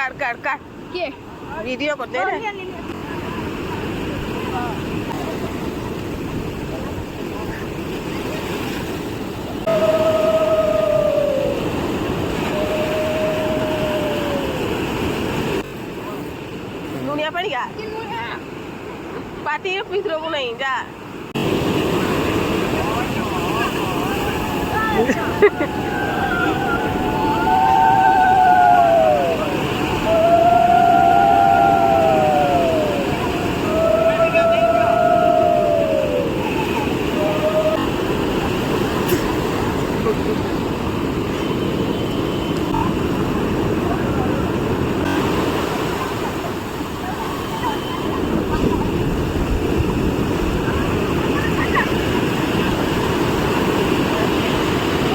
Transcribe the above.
કાઢ કે વિડીયો કરજે ને दुनिया पड़ गया पाती पितरों को नहीं जा